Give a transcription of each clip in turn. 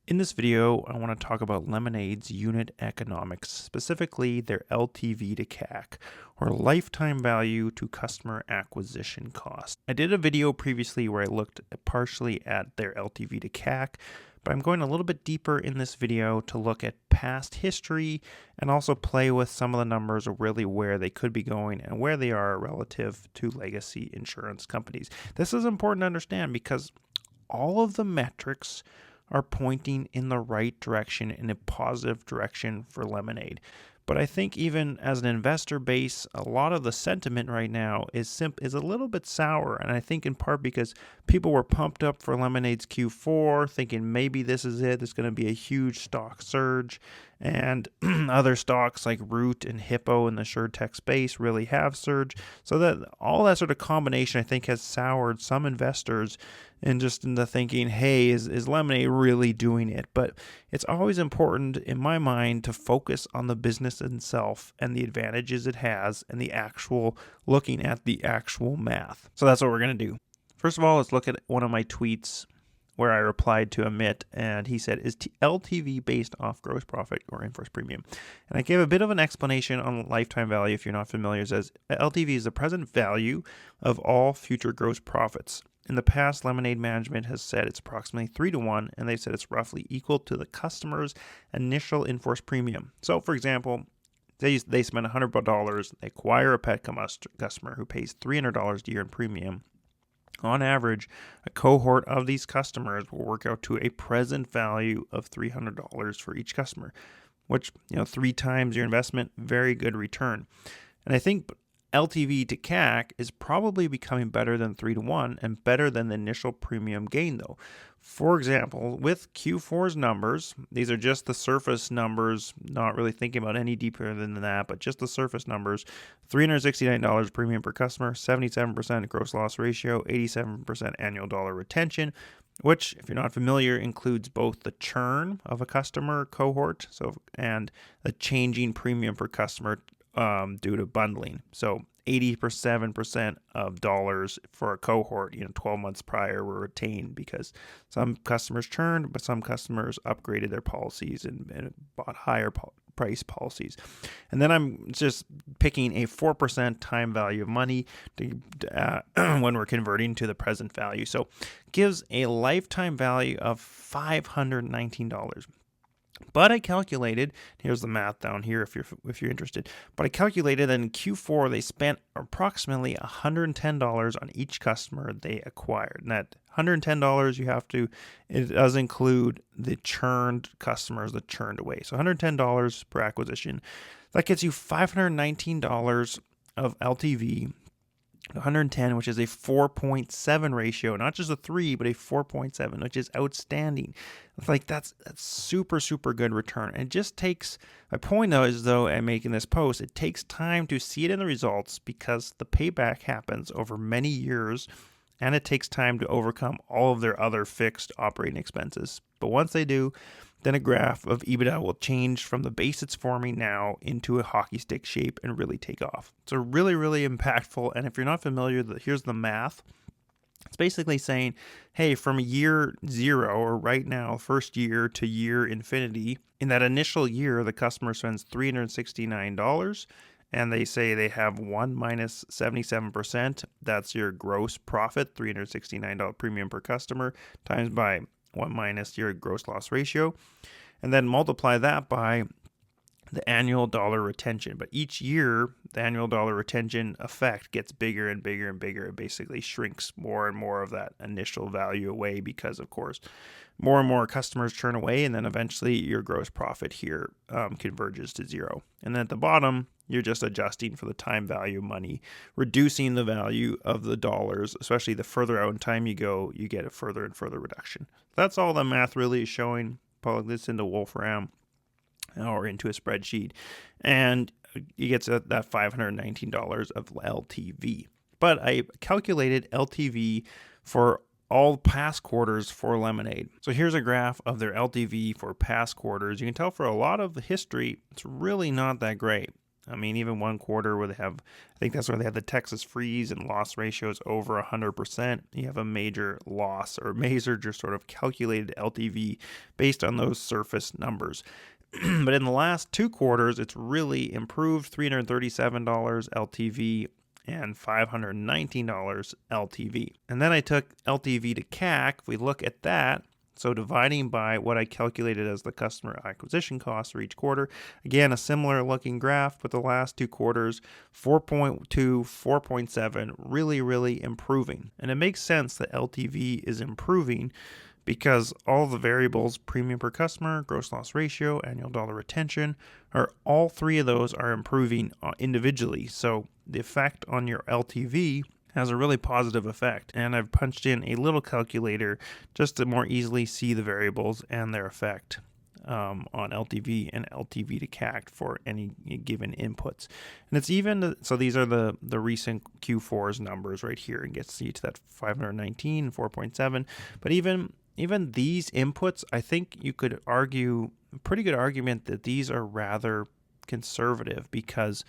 In this video, I want to talk about Lemonade's unit economics, specifically their LTV to CAC, or lifetime value to customer acquisition cost. I did a video previously where I looked partially at their LTV to CAC, but I'm going a little bit deeper in this video to look at past history and also play with some of the numbers of really where they could be going and where they are relative to legacy insurance companies. This is important to understand because all of the metrics are pointing in the right direction, in a positive direction for Lemonade. But I think even as an investor base, a lot of the sentiment right now is a little bit sour. And I think in part because people were pumped up for Lemonade's Q4, thinking maybe this is it. There's going to be a huge stock surge. And other stocks like Root and Hippo in the SureTech space really have surged. So that all that sort of combination, I think, has soured some investors and just into thinking, hey, is Lemonade really doing it? But it's always important in my mind to focus on the business itself and the advantages it has and looking at the actual math. So that's what we're going to do. First of all, let's look at one of my tweets where I replied to Amit, and he said, is LTV based off gross profit or in-force premium? And I gave a bit of an explanation on lifetime value if you're not familiar. It says LTV is the present value of all future gross profits. In the past, Lemonade management has said it's approximately 3-to-1, and they've said it's roughly equal to the customer's initial in-force premium. So, for example, they spend $100, they acquire a pet customer who pays $300 a year in premium. On average, a cohort of these customers will work out to a present value of $300 for each customer, which, 3 times your investment, very good return. And I think LTV to CAC is probably becoming better than 3-to-1 and better than the initial premium gain, though. For example, with Q4's numbers, these are just the surface numbers, not really thinking about any deeper than that, but just the surface numbers. $369 premium per customer, 77% gross loss ratio, 87% annual dollar retention, which, if you're not familiar, includes both the churn of a customer cohort and the changing premium per customer due to bundling. So 87% of dollars for a cohort, 12 months prior were retained because some customers churned, but some customers upgraded their policies and bought higher price policies. And then I'm just picking a 4% time value of money when we're converting to the present value. So gives a lifetime value of $519. But I calculated, here's the math down here if you're interested, but I calculated that in Q4 they spent approximately $110 on each customer they acquired. And that $110 it does include the churned customers that churned away. So $110 per acquisition. That gets you $519 of LTV. 110, which is a 4.7 ratio, not just a 3, but a 4.7, which is outstanding. That's super, super good return. And it just takes, my point though is I'm making this post, it takes time to see it in the results because the payback happens over many years and it takes time to overcome all of their other fixed operating expenses. But once they do, then a graph of EBITDA will change from the base it's forming now into a hockey stick shape and really take off. So really, really impactful. And if you're not familiar, here's the math. It's basically saying, hey, from year 0 or right now, first year to year infinity, in that initial year, the customer spends $369 and they say they have 1 minus 77%. That's your gross profit, $369 premium per customer times by 1 minus your gross loss ratio, and then multiply that by the annual dollar retention. But each year, the annual dollar retention effect gets bigger and bigger and bigger. It basically shrinks more and more of that initial value away because, of course, more and more customers churn away, and then eventually your gross profit here converges to 0. And then at the bottom, you're just adjusting for the time value of money, reducing the value of the dollars, especially the further out in time you go, you get a further and further reduction. That's all the math really is showing. Plug this into Wolfram or into a spreadsheet, and you get to that $519 of LTV. But I calculated LTV for all past quarters for Lemonade. So here's a graph of their LTV for past quarters. You can tell for a lot of the history, it's really not that great. I mean, even one quarter where they have, I think that's where they have the Texas freeze and loss ratios over 100%. You have a major loss or major just sort of calculated LTV based on those surface numbers. But in the last 2 quarters, it's really improved, $337 LTV and $519 LTV. And then I took LTV to CAC. If we look at that, so dividing by what I calculated as the customer acquisition cost for each quarter, again, a similar looking graph, but the last 2 quarters, 4.2, 4.7, really improving. And it makes sense that LTV is improving because all the variables, premium per customer, gross loss ratio, annual dollar retention, all 3 of those are improving individually. So the effect on your LTV has a really positive effect. And I've punched in a little calculator just to more easily see the variables and their effect on LTV and LTV to CAC for any given inputs. And it's even, so these are the recent Q4's numbers right here, and gets you to that 519, 4.7. But even these inputs, I think you could argue, a pretty good argument that these are rather conservative, because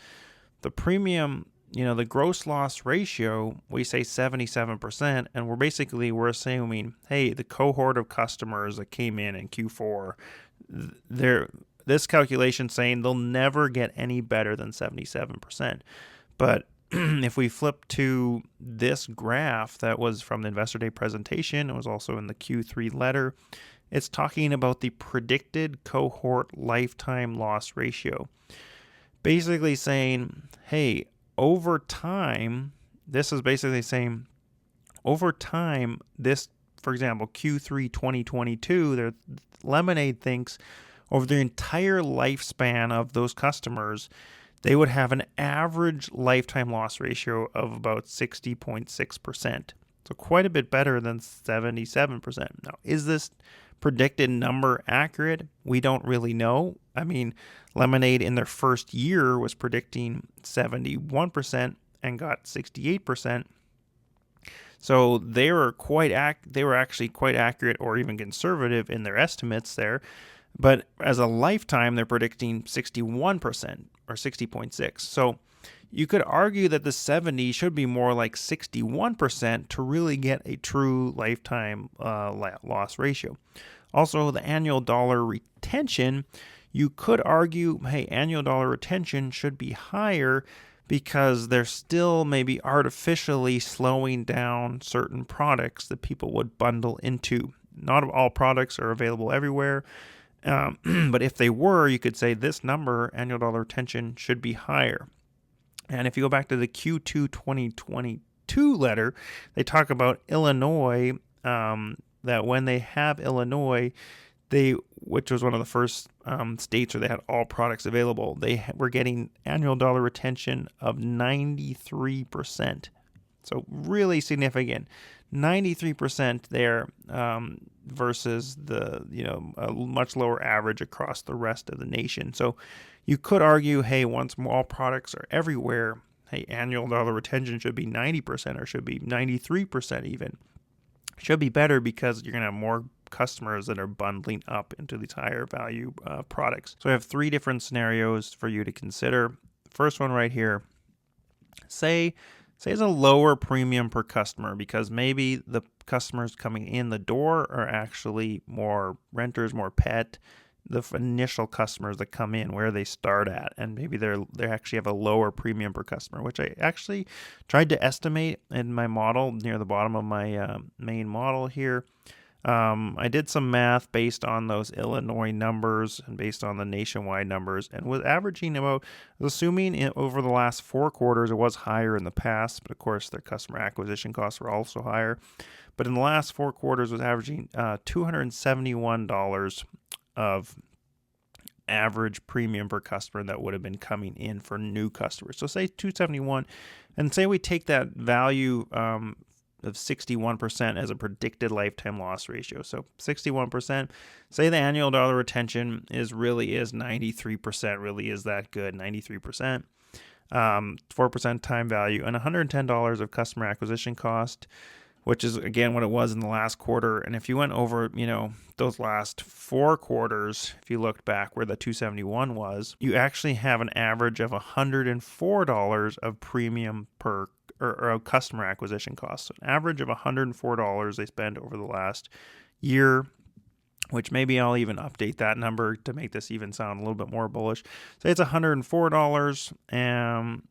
the premium, the gross loss ratio, we say 77%, and we're assuming, hey, the cohort of customers that came in Q4, this calculation saying they'll never get any better than 77%. But if we flip to this graph that was from the Investor Day presentation, it was also in the Q3 letter, it's talking about the predicted cohort lifetime loss ratio. Basically saying, hey, over time, this is basically saying, over time, this, for example, Q3 2022, Lemonade thinks over the entire lifespan of those customers, they would have an average lifetime loss ratio of about 60.6%. So quite a bit better than 77%. Now, is this predicted number accurate? We don't really know. I mean, Lemonade in their first year was predicting 71% and got 68%. So they were actually quite accurate or even conservative in their estimates there. But as a lifetime, they're predicting 61% or 60.6. So you could argue that the 70 should be more like 61% to really get a true lifetime loss ratio. Also, the annual dollar retention, you could argue, hey, annual dollar retention should be higher because they're still maybe artificially slowing down certain products that people would bundle into. Not all products are available everywhere. But if they were, you could say this number, annual dollar retention, should be higher. And if you go back to the Q2 2022 letter, they talk about Illinois, that when they have Illinois, which was one of the first states where they had all products available, they were getting annual dollar retention of 93%. So really significant. 93% there versus the a much lower average across the rest of the nation. So you could argue, hey, once all products are everywhere, hey, annual dollar retention should be 90% or should be 93% even. Should be better because you're going to have more customers that are bundling up into these higher value products. So I have 3 different scenarios for you to consider. First one right here, say it's a lower premium per customer because maybe the customers coming in the door are actually more renters, more pet, the initial customers that come in where they start at, and maybe they actually have a lower premium per customer, which I actually tried to estimate in my model near the bottom of my main model here. I did some math based on those Illinois numbers and based on the nationwide numbers, and was averaging about, assuming over the last 4 quarters, it was higher in the past, but of course their customer acquisition costs were also higher. But in the last 4 quarters was averaging $271 of average premium per customer that would have been coming in for new customers. So say 271, and say we take that value of 61% as a predicted lifetime loss ratio. So 61%, say the annual dollar retention really is 93%, really is that good, 93%, 4% time value, and $110 of customer acquisition cost. which is again what it was in the last quarter. And if you went over, those last 4 quarters, if you looked back where the 271 was, you actually have an average of $104 of premium per or customer acquisition costs. So an average of $104 they spend over the last year, which maybe I'll even update that number to make this even sound a little bit more bullish. Say it's $104. Then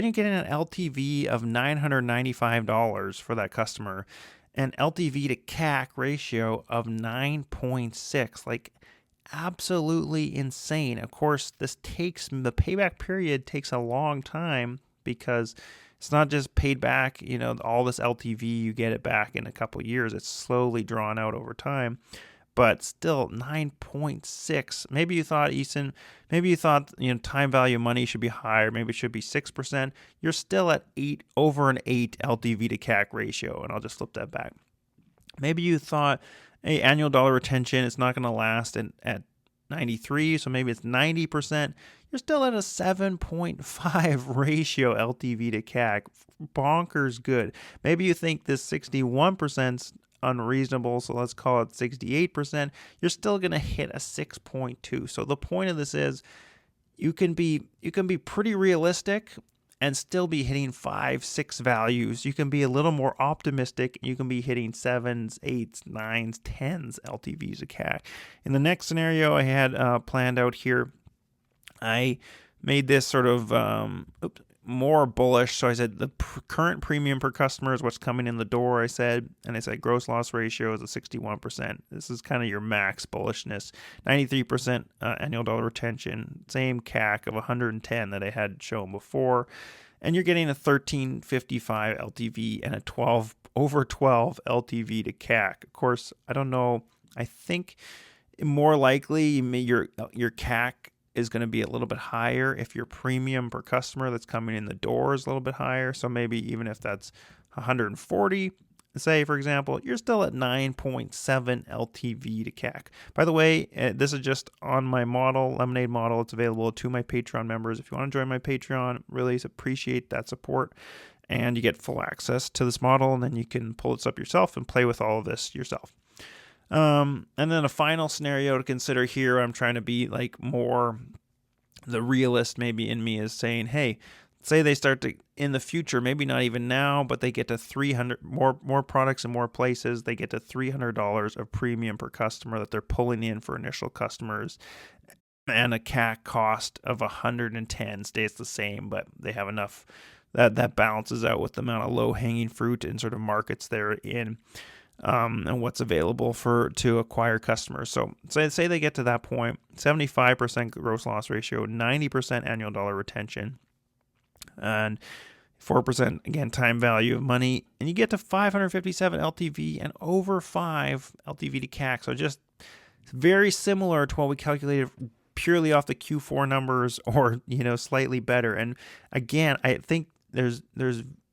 you're getting an LTV of $995 for that customer, and LTV to CAC ratio of 9.6. Like, absolutely insane. Of course, the payback period takes a long time because it's not just paid back, all this LTV, you get it back in a couple of years. It's slowly drawn out over time. But still, 9.6. Maybe you thought, Eason, time value of money should be higher. Maybe it should be 6%. You're still at over an 8 LTV to CAC ratio. And I'll just flip that back. Maybe you thought, hey, annual dollar retention is not going to last at 93, so maybe it's 90%. You're still at a 7.5 ratio LTV to CAC. Bonkers good. Maybe you think this 61% unreasonable, so let's call it 68%. You're still going to hit a 6.2. So the point of this is you can be pretty realistic and still be hitting 5, 6 values. You can be a little more optimistic. You can be hitting 7s, 8s, 9s, 10s LTVs to CAC. In the next scenario I had planned out here, I made this sort of more bullish. So I said the current premium per customer is what's coming in the door, I said gross loss ratio is a 61%. This is kind of your max bullishness. 93% annual dollar retention, same CAC of 110 that I had shown before, and you're getting a 1355 LTV and a over 12 LTV to CAC. Of course, I don't know. I think more likely your CAC is going to be a little bit higher if your premium per customer that's coming in the door is a little bit higher. So maybe even if that's 140, say, for example, you're still at 9.7 LTV to CAC. By the way, this is just on my model, Lemonade model. It's available to my Patreon members. If you want to join my Patreon, really appreciate that support. And you get full access to this model, and then you can pull this up yourself and play with all of this yourself. And then a final scenario to consider here, I'm trying to be like more the realist maybe in me is saying, hey, say they start to, in the future, maybe not even now, but they get to 300 more products in more places. They get to $300 of premium per customer that they're pulling in for initial customers, and a CAC cost of 110 stays the same, but they have enough that balances out with the amount of low hanging fruit and sort of markets they're in. And what's available to acquire customers. So say they get to that point, 75% gross loss ratio, 90% annual dollar retention, and 4%, again, time value of money, and you get to 557 LTV and over 5 LTV to CAC. So just very similar to what we calculated purely off the Q4 numbers, or, slightly better. And again, I think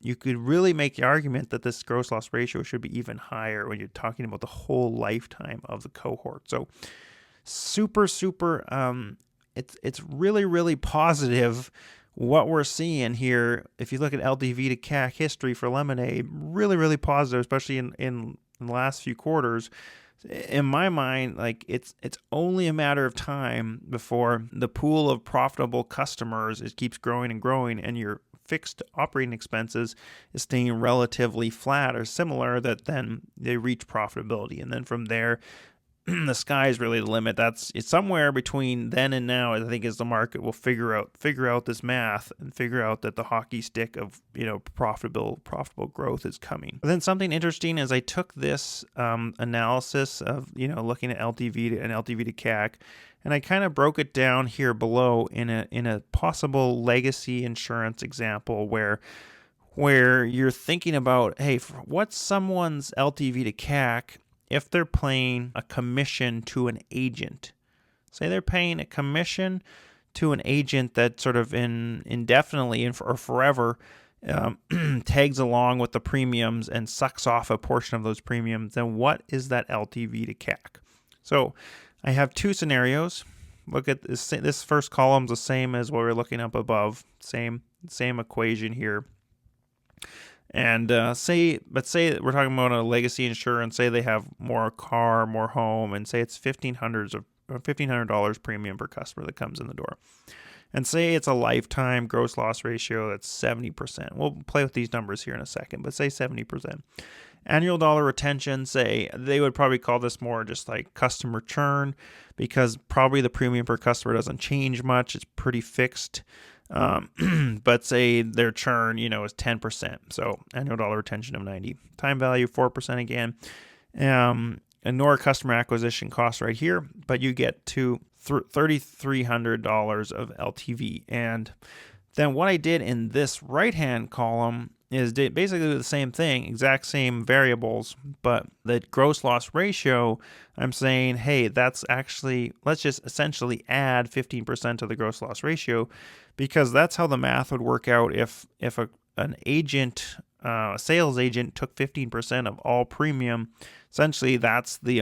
you could really make the argument that this gross loss ratio should be even higher when you're talking about the whole lifetime of the cohort. So super, it's really, really positive what we're seeing here. If you look at LTV to CAC history for Lemonade, really, really positive, especially in the last few quarters. In my mind, like it's only a matter of time before the pool of profitable customers keeps growing and growing, and your fixed operating expenses is staying relatively flat or similar, that then they reach profitability. And then from there, the sky is really the limit. It's somewhere between then and now, I think, as the market will figure out this math and figure out that the hockey stick of profitable growth is coming. But then something interesting is I took this analysis of looking at LTV and LTV to CAC, and I kind of broke it down here below in a possible legacy insurance example where you're thinking about, hey, what's someone's LTV to CAC if they're paying a commission to an agent. Say they're paying a commission to an agent that sort of indefinitely or forever tags along with the premiums and sucks off a portion of those premiums, then what is that LTV to CAC? So I have two scenarios. Look at this first column is the same as what we're looking up above. Same equation here. And say we're talking about a legacy insurance. Say they have more car, more home, and say it's $1,500 premium per customer that comes in the door. And say it's a lifetime gross loss ratio that's 70%. We'll play with these numbers here in a second, but say 70%. Annual dollar retention, say they would probably call this more just like customer churn, because probably the premium per customer doesn't change much. It's pretty fixed. But say their churn, is 10%. So annual dollar retention of 90. Time value, 4% again. Ignore customer acquisition costs right here, but you get to $3,300 of LTV. And then what I did in this right-hand column is basically the same thing, exact same variables, but the gross loss ratio, I'm saying, hey, let's just essentially add 15% to the gross loss ratio, because that's how the math would work out if an agent, a sales agent, took 15% of all premium. Essentially, that's the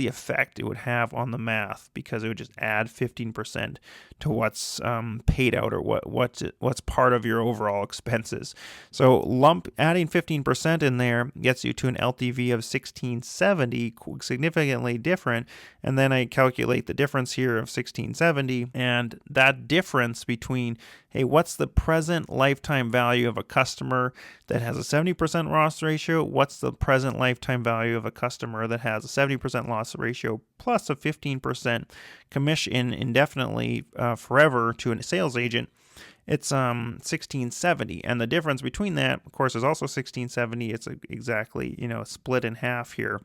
effect it would have on the math, because it would just add 15% to what's paid out, or what's part of your overall expenses. So adding 15% in there gets you to an LTV of 1670, significantly different. And then I calculate the difference here of 1670, and that difference between, hey, what's the present lifetime value of a customer that has a 70% loss ratio? What's the present lifetime value of a customer that has a 70% loss ratio plus a 15% commission indefinitely forever to a sales agent? It's 1670, and the difference between that, of course, is also 1670. It's exactly split in half here,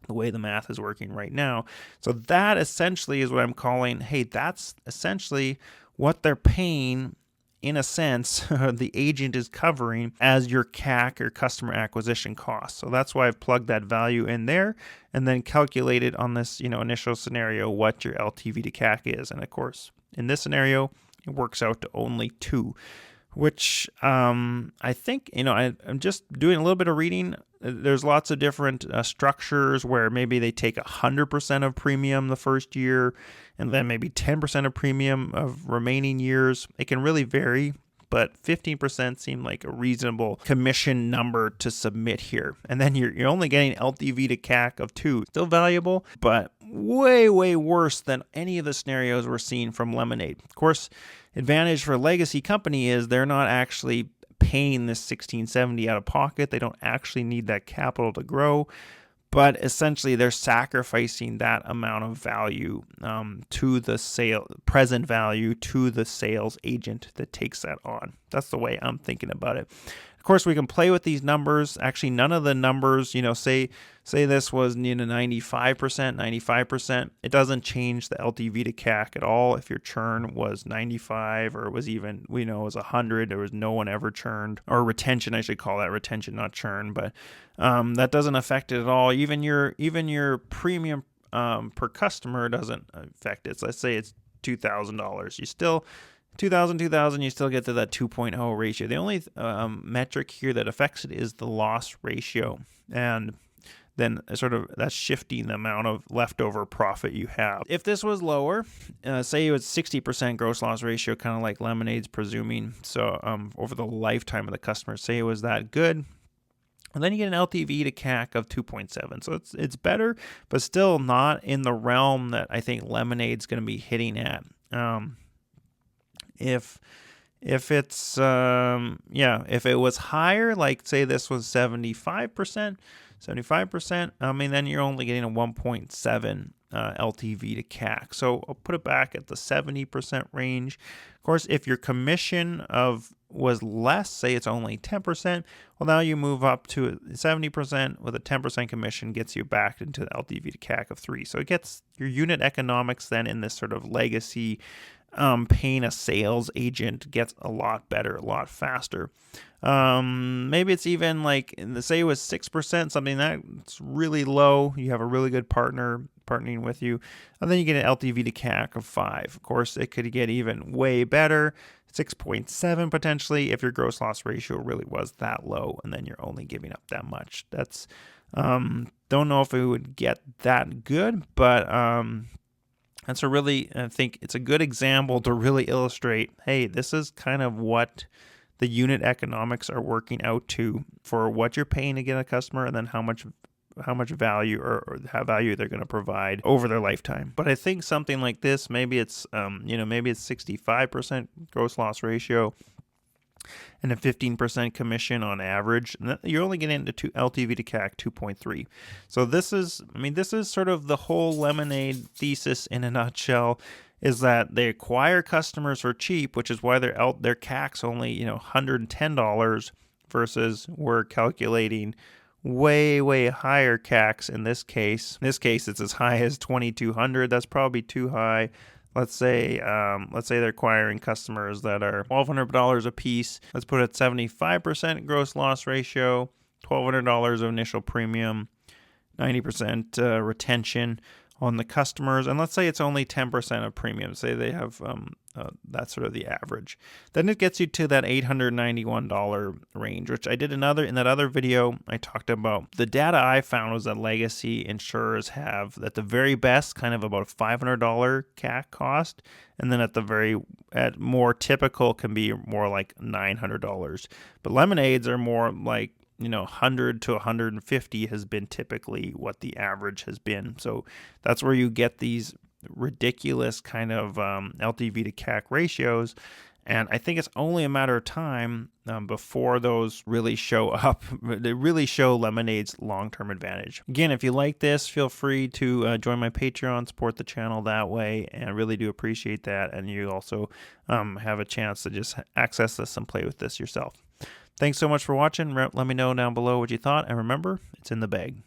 the way the math is working right now. So that essentially is what I'm calling, hey, that's essentially what they're paying. In a sense, the agent is covering as your CAC, or customer acquisition cost. So that's why I've plugged that value in there, and then calculated on this initial scenario what your LTV to CAC is. And of course, in this scenario, it works out to only 2, which I think, I'm just doing a little bit of reading. There's lots of different structures where maybe they take 100% of premium the first year, and then maybe 10% of premium of remaining years. It can really vary, but 15% seemed like a reasonable commission number to submit here. And then you're only getting LTV to CAC of 2. Still valuable, but way, way worse than any of the scenarios we're seeing from Lemonade. Of course, advantage for a legacy company is they're not actually paying this 1670 out of pocket. They don't actually need that capital to grow, but essentially they're sacrificing that amount of value to the present value to the sales agent that takes that on. That's the way I'm thinking about it. Of course, we can play with these numbers. Actually, none of the numbers, say this was 95%. It doesn't change the LTV to CAC at all. If your churn was 95, or it was even, it was 100, there was no one ever churned, or retention, I should call that retention, not churn, but that doesn't affect it at all. Even your premium per customer doesn't affect it. So let's say it's $2,000. You still 2,000, you still get to that 2.0 ratio. The only metric here that affects it is the loss ratio. And then that's shifting the amount of leftover profit you have. If this was lower, say it was 60% gross loss ratio, kind of like Lemonade's presuming, so over the lifetime of the customer, say it was that good, and then you get an LTV to CAC of 2.7. So it's better, but still not in the realm that I think Lemonade's going to be hitting at. If it's if it was higher, like say this was 75%, then you're only getting a 1.7 LTV to CAC. So I'll put it back at the 70% range. Of course, if your commission was less, say it's only 10%, well, now you move up to 70% with a 10% commission, gets you back into the LTV to CAC of 3. So it gets your unit economics then in this sort of legacy paying a sales agent gets a lot better, a lot faster. Maybe it's even like, say it was 6%, something that's really low. You have a really good partnering with you, and then you get an LTV to CAC of 5. Of course, it could get even way better, 6.7 potentially, if your gross loss ratio really was that low, and then you're only giving up that much. That's don't know if it would get that good, but I think it's a good example to really illustrate, hey, this is kind of what the unit economics are working out to for what you're paying to get a customer, and then how much value or how value they're going to provide over their lifetime. But I think something like this, maybe it's maybe it's 65% gross loss ratio and a 15% commission on average. You're only getting into LTV to CAC 2.3. So this is sort of the whole Lemonade thesis in a nutshell, is that they acquire customers for cheap, which is why their CAC's only $110 versus we're calculating way higher CACs in this case. In this case, it's as high as $2,200. That's probably too high. Let's say they're acquiring customers that are $1,200 a piece. Let's put it 75% gross loss ratio, $1,200 of initial premium, 90% retention on the customers, and let's say it's only 10% of premium. Say they have that's sort of the average. Then it gets you to that $891 range, which I did in that other video. I talked about the data I found was that legacy insurers have at the very best kind of about a $500 CAC cost, and then at more typical can be more like $900. But Lemonades are more like 100 to 150 has been typically what the average has been. So that's where you get these ridiculous kind of LTV to CAC ratios. And I think it's only a matter of time before those really show up. They really show Lemonade's long-term advantage. Again, if you like this, feel free to join my Patreon, support the channel that way, and I really do appreciate that. And you also have a chance to just access this and play with this yourself. Thanks so much for watching. Let me know down below what you thought, and remember, it's in the bag.